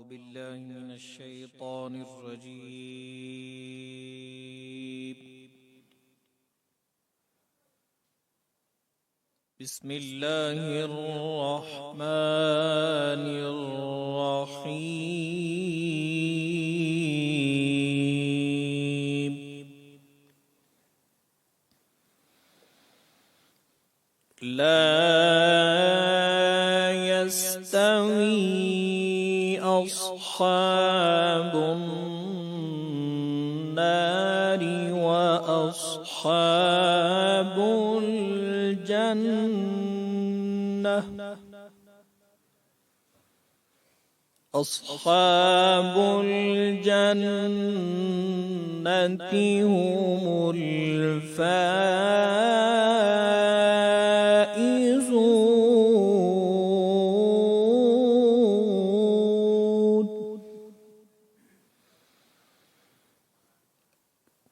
بالله من الشيطان الرجيم. بسم الله الرحمن الرحيم. لا يستوي أصحاب النار وأصحاب الجنة. أصحاب الجنة هم الفائزون.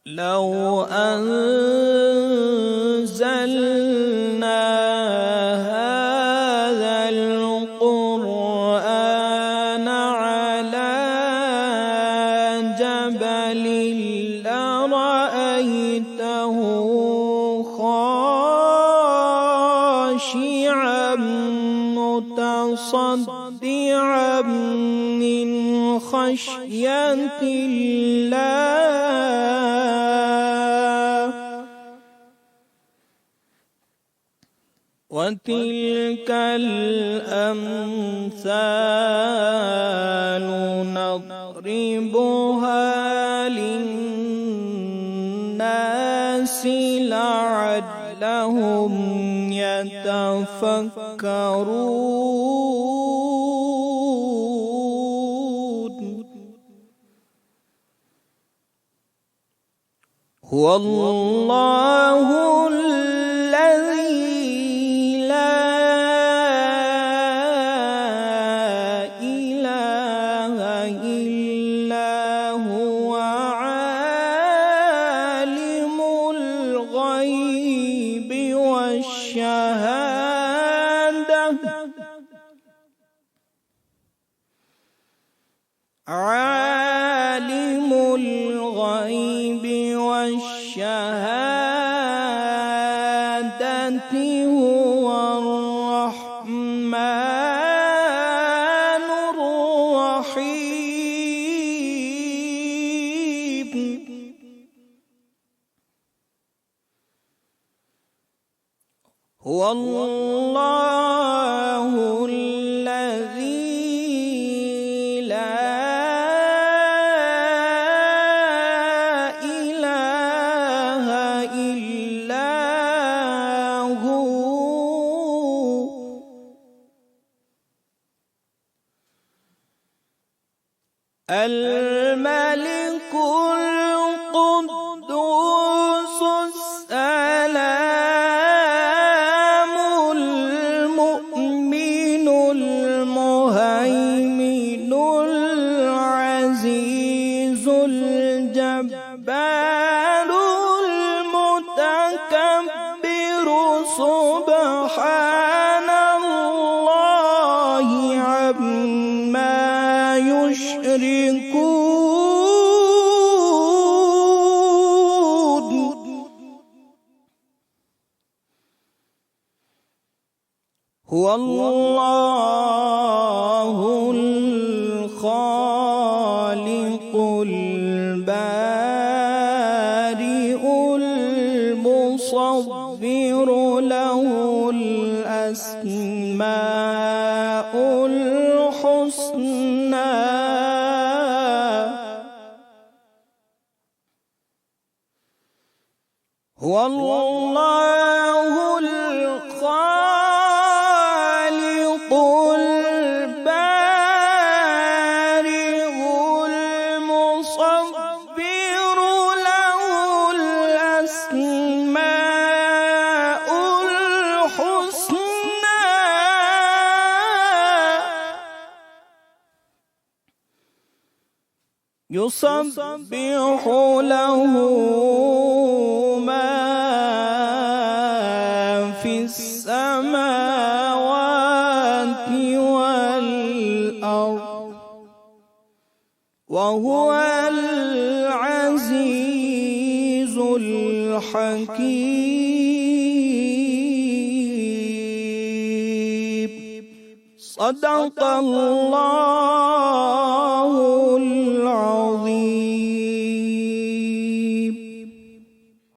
لو أنزلنا هذا القرآن على جبل لرأيته خاشعا متصدعا من خشية الله. وتلك الأمثال نضربها للناس لعلهم يتفكرون. هو الله الذي لا إله إلا هو عالم الغيب والشهادة. عالم الغيب والشهادة هو الرحمن الرحيم. هو الله الذي لا إله إلا هو. الملك القدوس السلام المؤمن المهيمن العزيز الجبار المتكبر سبحان الله عما يشركون. هو الله الخالق البارئ المصور له الأسماء الحسنى. هو الله الخالق البارئ المصور له الأسماء الحسنى. يسبح له ما في السماوات والأرض وهو العزيز الحكيم. صدق الله